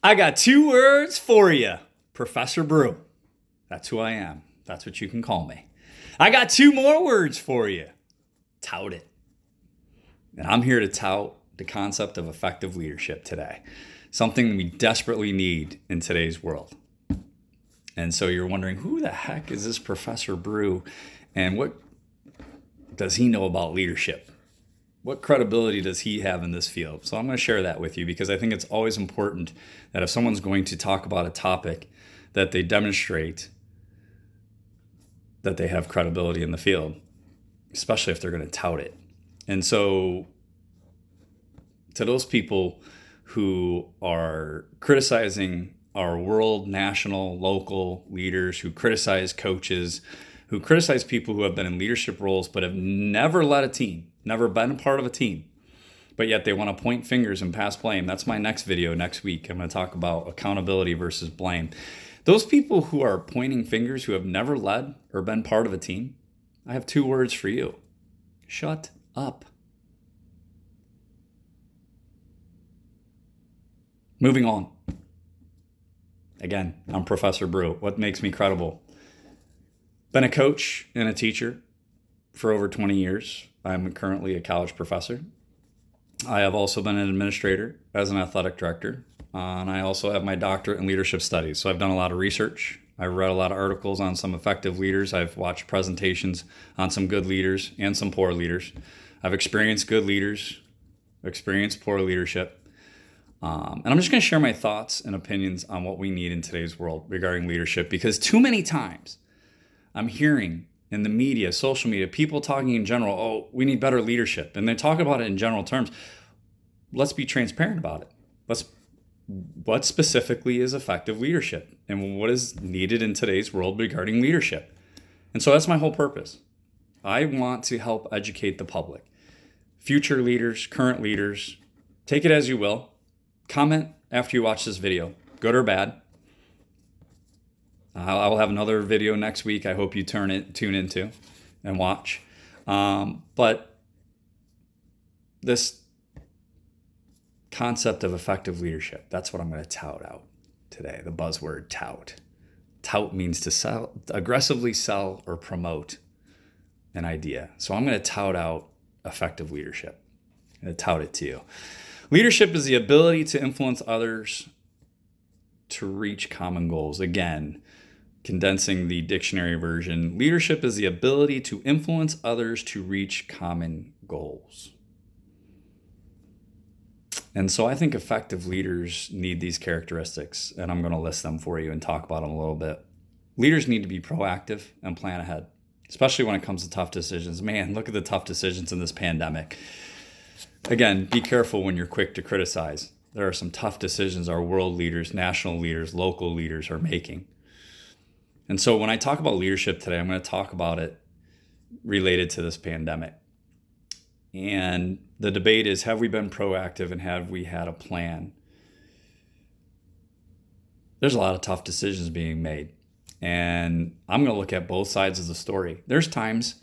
I got two words for you, Professor Brew. That's who I am. That's what you can call me. I got two more words for you. Tout it. And I'm here to tout the concept of effective leadership today. Something we desperately need in today's world. And so you're wondering, who the heck is this Professor Brew? And what does he know about leadership? What credibility does he have in this field? So I'm going to share that with you because I think it's always important that if someone's going to talk about a topic, that they demonstrate that they have credibility in the field, especially if they're going to tout it. And so to those people who are criticizing our world, national, local leaders, who criticize coaches, who criticize people who have been in leadership roles but have never led a team, never been a part of a team, but yet they want to point fingers and pass blame. That's my next video next week. I'm going to talk about accountability versus blame. Those people who are pointing fingers who have never led or been part of a team, I have two words for you. Shut up. Moving on. Again, I'm Professor Brew. What makes me credible? Been a coach and a teacher for over 20 years. I'm currently a college professor. I have also been an administrator as an athletic director. And I also have my doctorate in leadership studies. So I've done a lot of research. I've read a lot of articles on some effective leaders. I've watched presentations on some good leaders and some poor leaders. I've experienced good leaders, experienced poor leadership. And I'm just going to share my thoughts and opinions on what we need in today's world regarding leadership, because too many times I'm hearing in the media, social media, people talking in general, oh, we need better leadership. And they talk about it in general terms. Let's be transparent about it. What specifically is effective leadership and what is needed in today's world regarding leadership? And so that's my whole purpose. I want to help educate the public, future leaders, current leaders. Take it as you will. Comment after you watch this video, good or bad. I will have another video next week. I hope you tune into and watch. But this concept of effective leadership, that's what I'm going to tout out today, the buzzword tout. Tout means to aggressively sell or promote an idea. So I'm going to tout out effective leadership. I'm going to tout it to you. Leadership is the ability to influence others to reach common goals. Again, condensing the dictionary version, leadership is the ability to influence others to reach common goals. And so I think effective leaders need these characteristics, and I'm going to list them for you and talk about them a little bit. Leaders need to be proactive and plan ahead, especially when it comes to tough decisions. Man, look at the tough decisions in this pandemic. Again, be careful when you're quick to criticize. There are some tough decisions our world leaders, national leaders, local leaders are making. And so when I talk about leadership today, I'm going to talk about it related to this pandemic. And the debate is, have we been proactive and have we had a plan? There's a lot of tough decisions being made. And I'm going to look at both sides of the story. There's times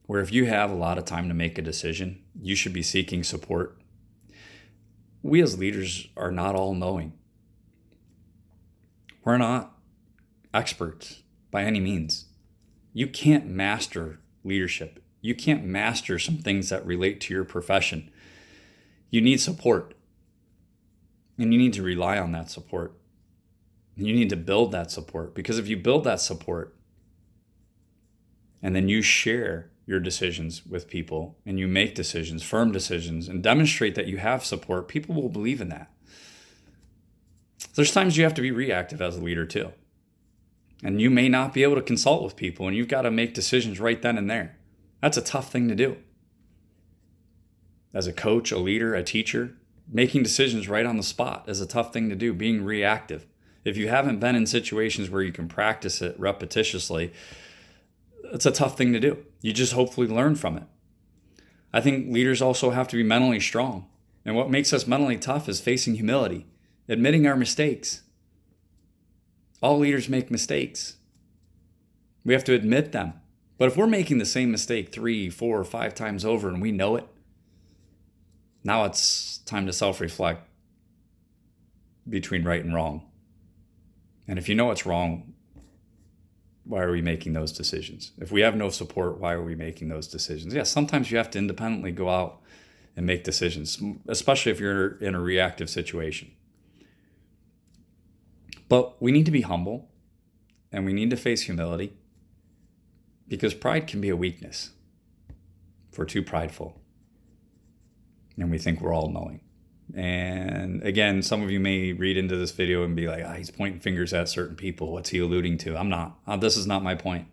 where if you have a lot of time to make a decision, you should be seeking support. We as leaders are not all knowing. We're not experts by any means. You can't master leadership. You can't master some things that relate to your profession. You need support. And you need to rely on that support. And you need to build that support, because if you build that support and then you share your decisions with people and you make decisions, firm decisions, and demonstrate that you have support, people will believe in that. There's times you have to be reactive as a leader too. And you may not be able to consult with people, and you've got to make decisions right then and there. That's a tough thing to do. As a coach, a leader, a teacher, making decisions right on the spot is a tough thing to do, being reactive. If you haven't been in situations where you can practice it repetitiously, it's a tough thing to do. You just hopefully learn from it. I think leaders also have to be mentally strong. And what makes us mentally tough is facing humility, admitting our mistakes. All leaders make mistakes. We have to admit them. But if we're making the same mistake 3, 4, 5 times over and we know it, now it's time to self-reflect. between right and wrong. And if you know it's wrong, why are we making those decisions? If we have no support, why are we making those decisions? Yeah, sometimes you have to independently go out and make decisions, especially if you're in a reactive situation. But we need to be humble and we need to face humility, because pride can be a weakness if we're too prideful and we think we're all knowing. And again, some of you may read into this video and be like, he's pointing fingers at certain people. What's he alluding to? I'm not. This is not my point.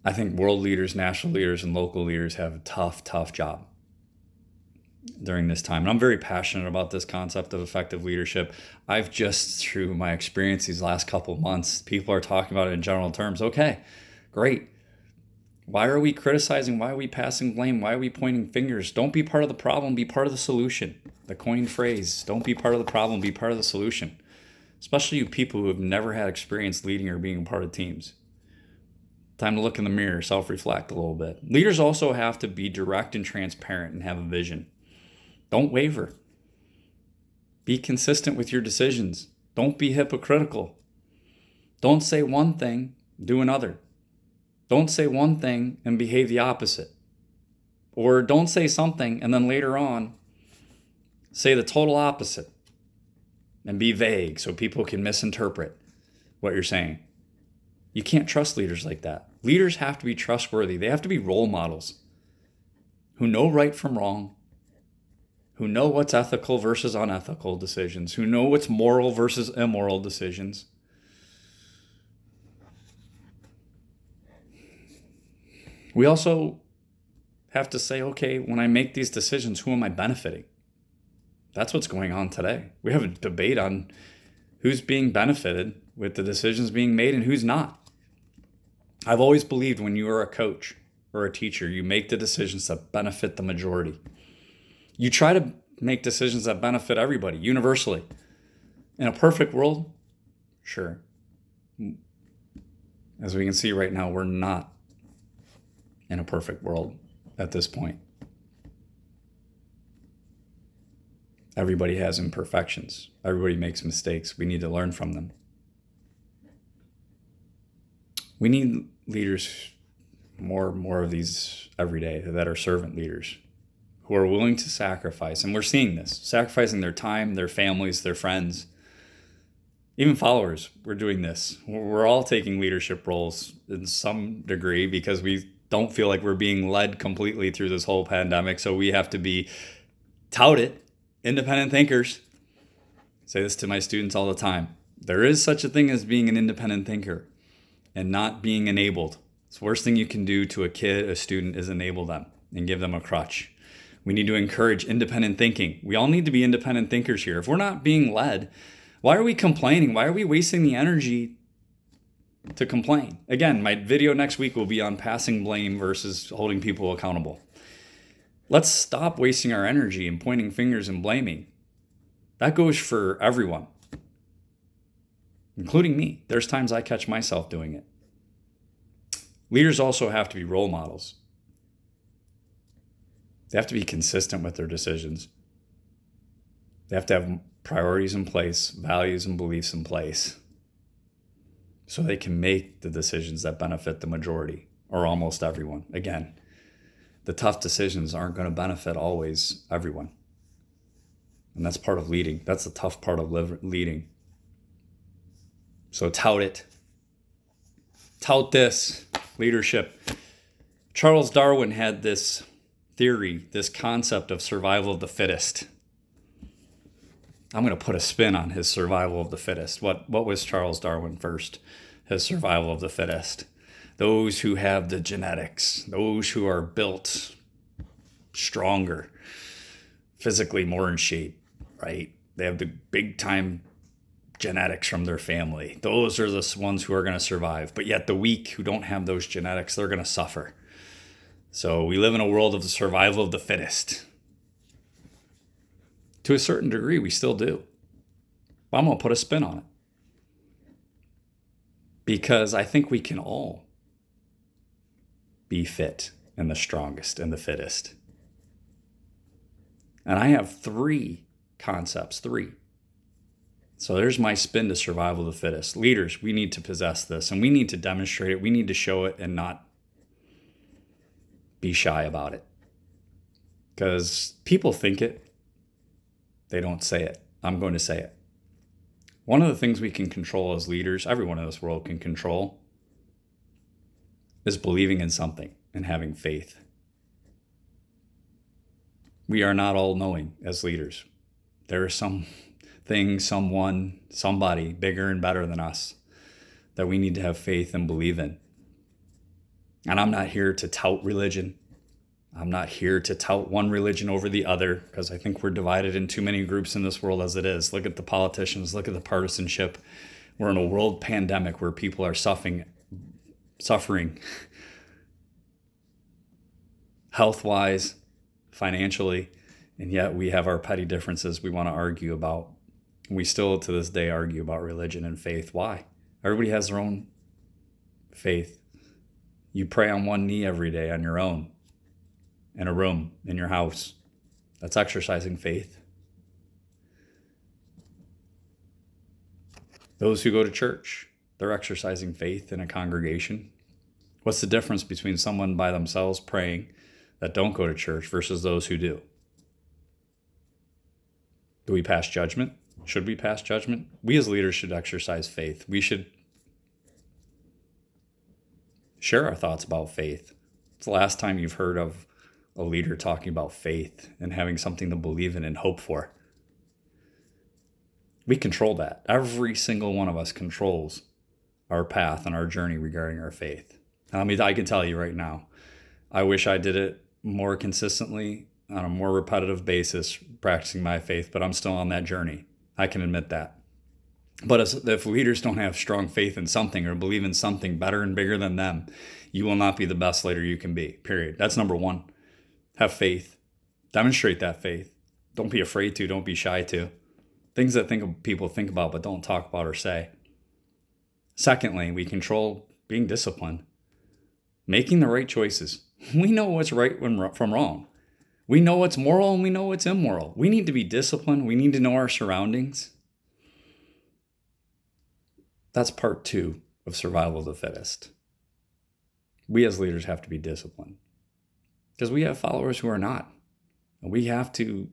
I think world leaders, national leaders, and local leaders have a tough job during this time. And I'm very passionate about this concept of effective leadership. I've just, through my experience these last couple of months, people are talking about it in general terms. Okay, great. Why are we criticizing? Why are we passing blame? Why are we pointing fingers? Don't be part of the problem, be part of the solution. The coined phrase, don't be part of the problem, be part of the solution. Especially you people who have never had experience leading or being a part of teams. Time to look in the mirror, self-reflect a little bit. Leaders also have to be direct and transparent and have a vision. Don't waver. Be consistent with your decisions. Don't be hypocritical. Don't say one thing, do another. Don't say one thing and behave the opposite. Or don't say something and then later on say the total opposite and be vague so people can misinterpret what you're saying. You can't trust leaders like that. Leaders have to be trustworthy. They have to be role models who know right from wrong, who know what's ethical versus unethical decisions, who know what's moral versus immoral decisions. We also have to say, okay, when I make these decisions, who am I benefiting? That's what's going on today. We have a debate on who's being benefited with the decisions being made and who's not. I've always believed when you are a coach or a teacher, you make the decisions that benefit the majority. You try to make decisions that benefit everybody universally. In a perfect world, sure. As we can see right now, we're not in a perfect world at this point. Everybody has imperfections. Everybody makes mistakes. We need to learn from them. We need leaders, more of these every day, that are servant leaders who are willing to sacrifice. And we're seeing this, sacrificing their time, their families, their friends, even followers. We're doing this. We're all taking leadership roles in some degree because we don't feel like we're being led completely through this whole pandemic. So we have to be touted, independent thinkers. I say this to my students all the time. There is such a thing as being an independent thinker and not being enabled. It's the worst thing you can do to a kid, a student, is enable them and give them a crutch. We need to encourage independent thinking. We all need to be independent thinkers here. If we're not being led, why are we complaining? Why are we wasting the energy to complain? Again, my video next week will be on passing blame versus holding people accountable. Let's stop wasting our energy and pointing fingers and blaming. That goes for everyone, including me. There's times I catch myself doing it. Leaders also have to be role models. They have to be consistent with their decisions. They have to have priorities in place, values and beliefs in place, so they can make the decisions that benefit the majority or almost everyone. Again, the tough decisions aren't going to benefit always everyone. And that's part of leading. That's the tough part of leading. So tout it. Tout this leadership. Charles Darwin had this theory, this concept of survival of the fittest. I'm going to put a spin on his survival of the fittest. What was Charles Darwin first? His survival of the fittest. Those who have the genetics, those who are built stronger, physically more in shape, right? They have the big time genetics from their family. Those are the ones who are going to survive. But yet the weak who don't have those genetics, they're going to suffer. So we live in a world of the survival of the fittest. To a certain degree, we still do. But I'm going to put a spin on it. Because I think we can all be fit and the strongest and the fittest. And I have three concepts, So there's my spin to survival of the fittest. Leaders, we need to possess this, and we need to demonstrate it. We need to show it and not be shy about it. Because people think it, they don't say it. I'm going to say it. One of the things we can control as leaders, everyone in this world can control, is believing in something and having faith. We are not all knowing as leaders. There is something, someone, somebody bigger and better than us that we need to have faith and believe in. And I'm not here to tout religion. I'm not here to tout one religion over the other, because I think we're divided in too many groups in this world as it is. Look at the politicians, look at the partisanship. We're in a world pandemic where people are suffering health-wise, financially, and yet we have our petty differences we want to argue about. We still, to this day, argue about religion and faith. Why? Everybody has their own faith. You pray on one knee every day on your own, in a room, in your house. That's exercising faith. Those who go to church, they're exercising faith in a congregation. What's the difference between someone by themselves praying that don't go to church versus those who do? Do we pass judgment? Should we pass judgment? We as leaders should exercise faith. We should share our thoughts about faith. It's the last time you've heard of a leader talking about faith and having something to believe in and hope for. We control that. Every single one of us controls our path and our journey regarding our faith. I can tell you right now, I wish I did it more consistently on a more repetitive basis, practicing my faith, but I'm still on that journey. I can admit that. But if leaders don't have strong faith in something or believe in something better and bigger than them, you will not be the best leader you can be, period. That's number one. Have faith. Demonstrate that faith. Don't be afraid to. Don't be shy to. Things that people think about but don't talk about or say. Secondly, we control being disciplined. Making the right choices. We know what's right from wrong. We know what's moral and we know what's immoral. We need to be disciplined. We need to know our surroundings. That's part 2 of survival of the fittest. We as leaders have to be disciplined because we have followers who are not. And we have to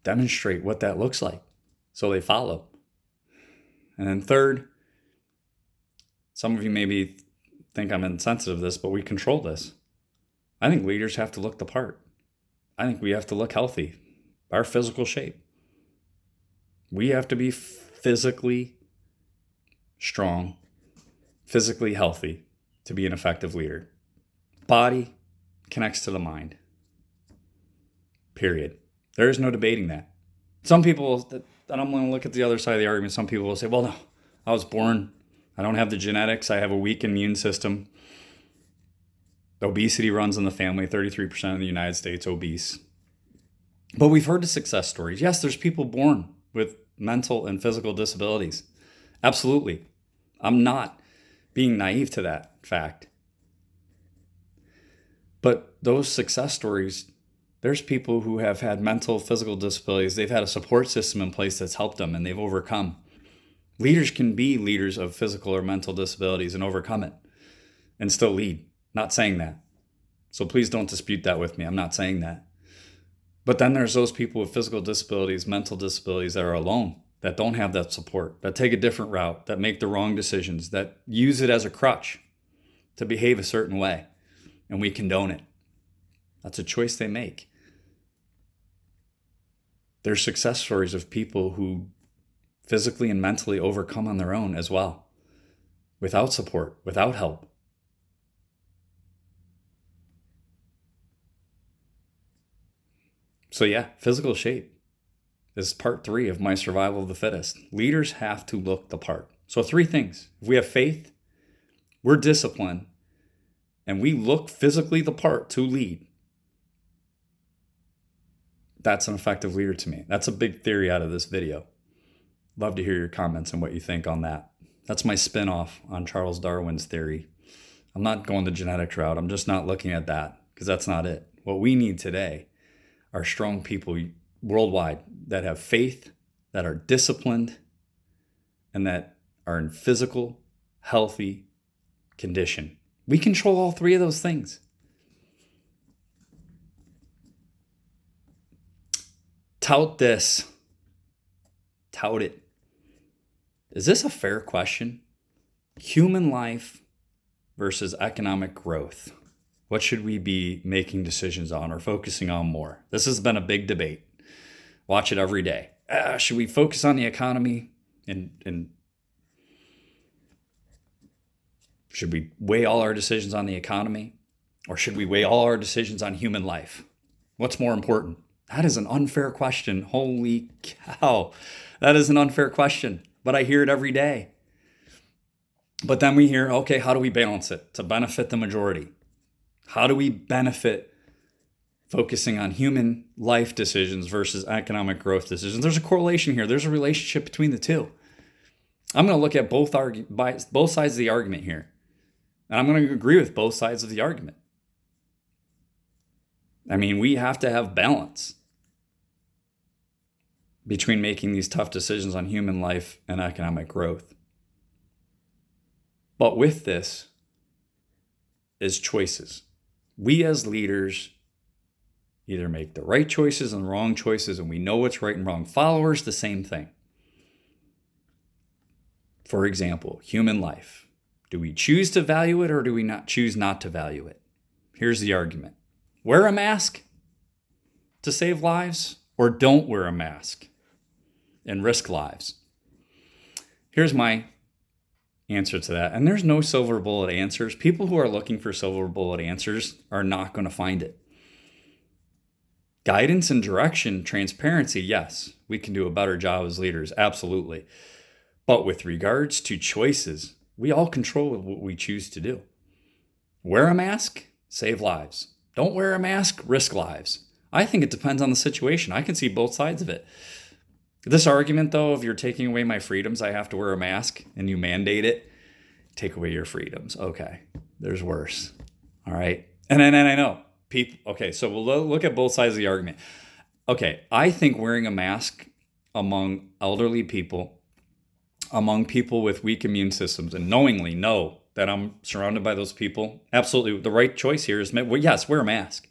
demonstrate what that looks like so they follow. And then third, some of you maybe think I'm insensitive to this, but we control this. I think leaders have to look the part. I think we have to look healthy, our physical shape. We have to be physically strong, physically healthy to be an effective leader. Body connects to the mind. Period. There is no debating that. Some people, and I'm going to look at the other side of the argument, some people will say, well, no, I was born, I don't have the genetics, I have a weak immune system. Obesity runs in the family, 33% of the United States obese. But we've heard the success stories. Yes, there's people born with mental and physical disabilities. Absolutely. I'm not being naive to that fact. But those success stories, there's people who have had mental, physical disabilities. They've had a support system in place that's helped them and they've overcome. Leaders can be leaders of physical or mental disabilities and overcome it and still lead. Not saying that. So please don't dispute that with me. I'm not saying that. But then there's those people with physical disabilities, mental disabilities that are alone, that don't have that support, that take a different route, that make the wrong decisions, that use it as a crutch to behave a certain way. And we condone it. That's a choice they make. There's success stories of people who physically and mentally overcome on their own as well, without support, without help. So yeah, physical shape is part 3 of my survival of the fittest. Leaders have to look the part. So 3 things. If we have faith, we're disciplined, and we look physically the part to lead, that's an effective leader to me. That's a big theory out of this video. Love to hear your comments and what you think on that. That's my spin-off on Charles Darwin's theory. I'm not going the genetic route. I'm just not looking at that because that's not it. What we need today are strong people worldwide that have faith that are disciplined, and that are in physical, healthy condition. We control all three of those things. Tout this. Tout it. Is this a fair question? Human life versus economic growth. What should we be making decisions on or focusing on more? This has been a big debate. Watch it every day. Should we focus on the economy and should we weigh all our decisions on the economy, or should we weigh all our decisions on human life? What's more important? That is an unfair question. Holy cow. That is an unfair question, but I hear it every day. But then we hear, okay, how do we balance it to benefit the majority? How do we benefit focusing on human life decisions versus economic growth decisions? There's a correlation here. There's a relationship between the two. I'm going to look at both sides of the argument here. And I'm going to agree with both sides of the argument. I mean, we have to have balance between making these tough decisions on human life and economic growth. But with this is choices. We as leaders either make the right choices and the wrong choices, and we know what's right and wrong. Followers, the same thing. For example, human life. Do we choose to value it or do we not choose not to value it? Here's the argument. Wear a mask to save lives, or don't wear a mask and risk lives. Here's my answer to that. And there's no silver bullet answers. People who are looking for silver bullet answers are not going to find it. Guidance and direction, transparency, yes, we can do a better job as leaders, absolutely. But with regards to choices, we all control what we choose to do. Wear a mask, save lives. Don't wear a mask, risk lives. I think it depends on the situation. I can see both sides of it. This argument, though, if you're taking away my freedoms, I have to wear a mask, and you mandate it, take away your freedoms. Okay, there's worse. All right. And I know people, okay, so we'll look at both sides of the argument. Okay, I think wearing a mask among elderly people, among people with weak immune systems, and knowingly know that I'm surrounded by those people, absolutely the right choice here is, well, yes, wear a mask.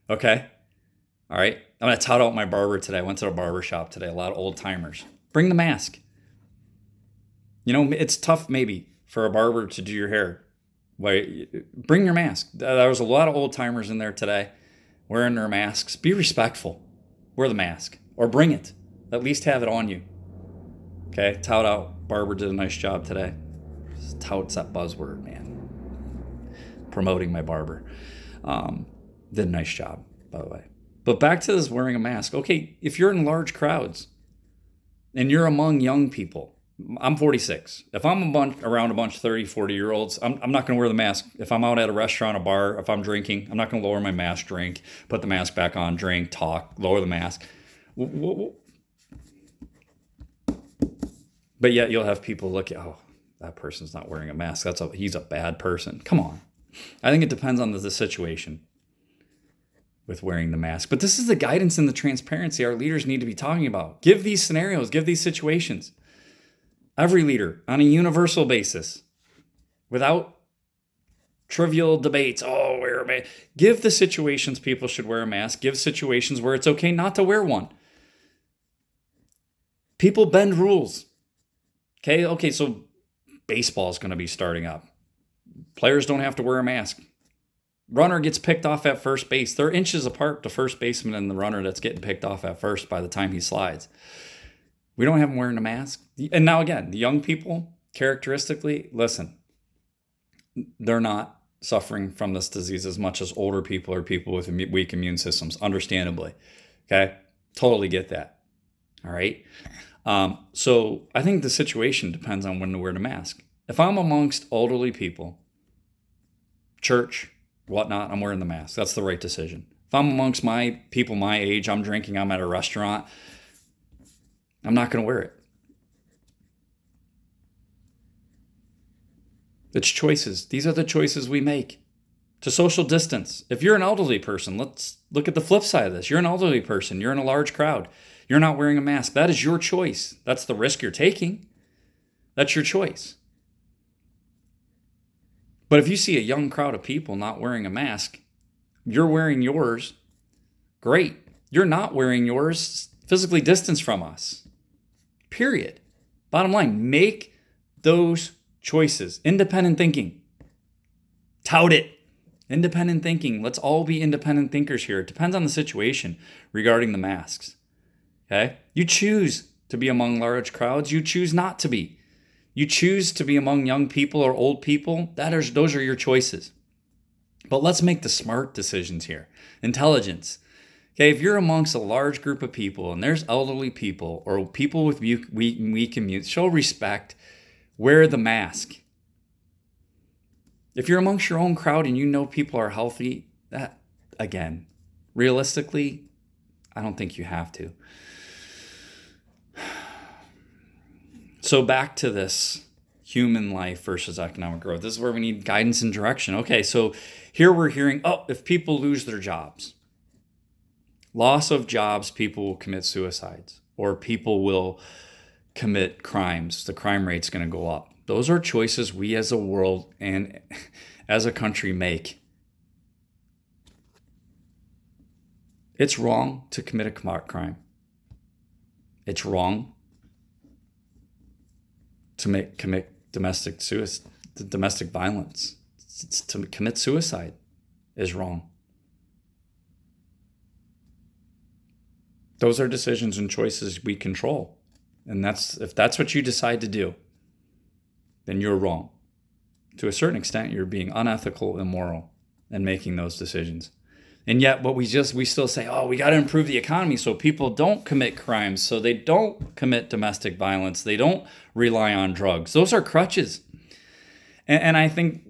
Okay? All right? I'm going to tout out my barber today. I went to a barber shop today, a lot of old timers. Bring the mask. You know, it's tough maybe for a barber to do your hair. Bring your mask. There was a lot of old timers in there today wearing their masks. Be respectful. Wear the mask or bring it. At least have it on you. Okay? Tout out. Barber did a nice job today. Just tout's that buzzword, man. Promoting my barber. Did a nice job, by the way. But back to this wearing a mask. Okay, if you're in large crowds and you're among young people, I'm 46. If I'm around a bunch of 30, 40-year-olds, I'm not going to wear the mask. If I'm out at a restaurant, a bar, if I'm drinking, I'm not going to lower my mask, drink, put the mask back on, drink, talk, lower the mask. But yet you'll have people look at, oh, that person's not wearing a mask. He's a bad person. Come on. I think it depends on the situation with wearing the mask. But this is the guidance and the transparency our leaders need to be talking about. Give these scenarios, give these situations. Every leader on a universal basis, without trivial debates. Oh, wear a mask. Give the situations people should wear a mask. Give situations where it's okay not to wear one. People bend rules. Okay, so baseball is going to be starting up. Players don't have to wear a mask. Runner gets picked off at first base. They're inches apart, the first baseman and the runner that's getting picked off at first by the time he slides. We don't have them wearing a mask. And now again, the young people, characteristically, listen, they're not suffering from this disease as much as older people or people with weak immune systems, understandably. Okay? Totally get that. All right? So I think the situation depends on when to wear the mask. If I'm amongst elderly people, church, whatnot, I'm wearing the mask. That's the right decision. If I'm amongst my people my age, I'm drinking, I'm at a restaurant, I'm not going to wear it. It's choices. These are the choices we make. To social distance. If you're an elderly person, let's look at the flip side of this. You're an elderly person. You're in a large crowd. You're not wearing a mask. That is your choice. That's the risk you're taking. That's your choice. But if you see a young crowd of people not wearing a mask, you're wearing yours, great. You're not wearing yours, physically distance from us. Period. Bottom line, make those choices. Independent thinking. Tout it. Independent thinking. Let's all be independent thinkers here. It depends on the situation regarding the masks. Okay? You choose to be among large crowds. You choose not to be. You choose to be among young people or old people. Those are your choices. But let's make the smart decisions here. Intelligence. Okay, if you're amongst a large group of people and there's elderly people or people with weak immune, show respect. Wear the mask. If you're amongst your own crowd and you know people are healthy, that, again, realistically, I don't think you have to. So back to this human life versus economic growth. This is where we need guidance and direction. Okay, so here we're hearing, if people lose their jobs, loss of jobs, people will commit suicides or people will commit crimes. The crime rate's going to go up. Those are choices we as a world and as a country make. It's wrong to commit a crime. It's wrong to commit domestic violence. To commit suicide is wrong. Those are decisions and choices we control. And if that's what you decide to do, then you're wrong. To a certain extent, you're being unethical, immoral, and making those decisions. And yet, we still say, we got to improve the economy so people don't commit crimes, so they don't commit domestic violence, they don't rely on drugs. Those are crutches. And I think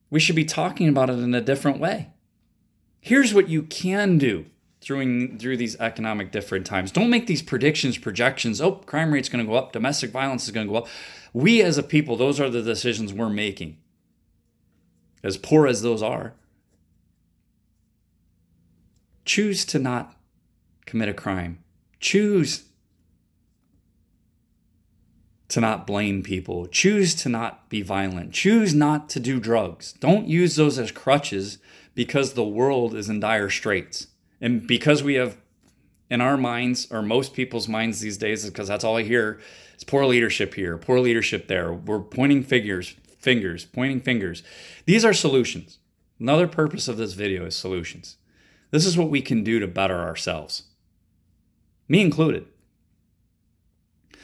we should be talking about it in a different way. Here's what you can do through these economic different times. Don't make these projections. Crime rate's going to go up. Domestic violence is going to go up. We as a people, those are the decisions we're making. As poor as those are. Choose to not commit a crime. Choose to not blame people. Choose to not be violent. Choose not to do drugs. Don't use those as crutches because the world is in dire straits. And because we have, in our minds, or most people's minds these days, because that's all I hear, is poor leadership here, poor leadership there. We're pointing fingers. These are solutions. Another purpose of this video is solutions. This is what we can do to better ourselves. Me included.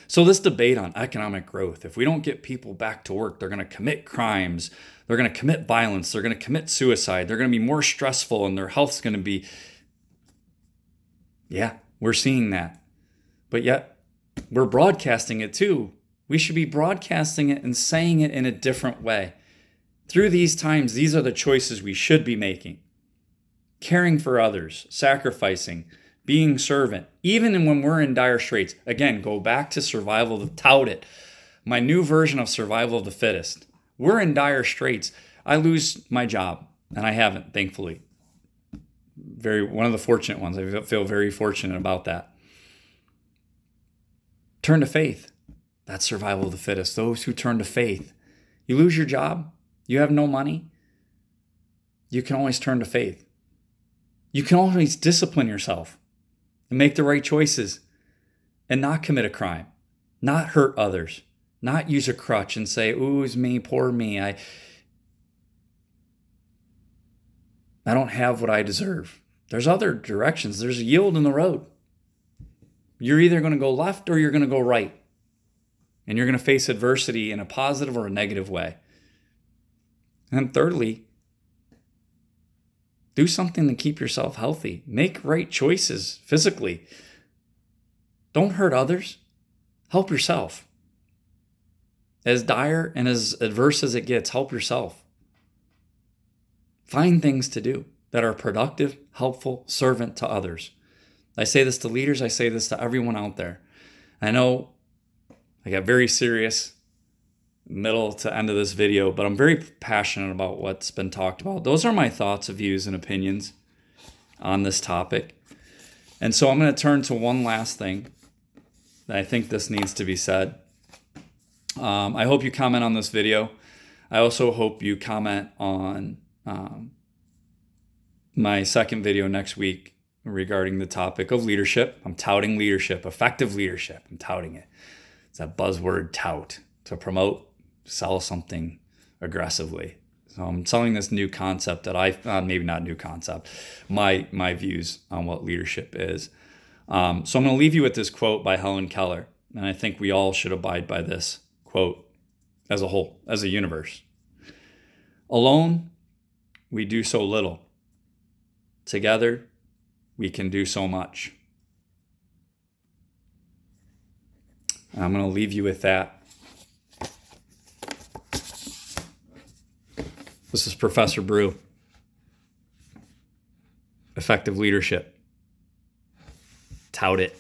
So this debate on economic growth, if we don't get people back to work, they're going to commit crimes, they're going to commit violence, they're going to commit suicide, they're going to be more stressful, and their health's going to be... Yeah, we're seeing that. But yet, we're broadcasting it too. We should be broadcasting it and saying it in a different way. Through these times, these are the choices we should be making. Caring for others, sacrificing, being servant, even when we're in dire straits. Again, go back to survival, tout it. My new version of survival of the fittest. We're in dire straits. I lose my job, and I haven't, thankfully. One of the fortunate ones. I feel very fortunate about that. Turn to faith. That's survival of the fittest. Those who turn to faith. You lose your job, you have no money, you can always turn to faith. You can always discipline yourself and make the right choices and not commit a crime, not hurt others, not use a crutch and say, ooh, it's me, poor me. I don't have what I deserve. There's other directions. There's a yield in the road. You're either going to go left or you're going to go right. And you're going to face adversity in a positive or a negative way. And thirdly, do something to keep yourself healthy. Make right choices physically. Don't hurt others. Help yourself. As dire and as adverse as it gets, help yourself. Find things to do that are productive, helpful, servant to others. I say this to leaders. I say this to everyone out there. I know I got very serious middle to end of this video, but I'm very passionate about what's been talked about. Those are my thoughts, views, and opinions on this topic. And so I'm going to turn to one last thing that I think this needs to be said. I hope you comment on this video. I also hope you comment on my second video next week regarding the topic of leadership. I'm touting leadership, effective leadership. I'm touting it. It's that buzzword, tout, to promote, sell something aggressively. So I'm selling this new concept that maybe not new concept, my views on what leadership is. So I'm going to leave you with this quote by Helen Keller. And I think we all should abide by this quote as a whole, as a universe. Alone, we do so little. Together, we can do so much. And I'm going to leave you with that. This is Professor Brew. Effective leadership. Tout it.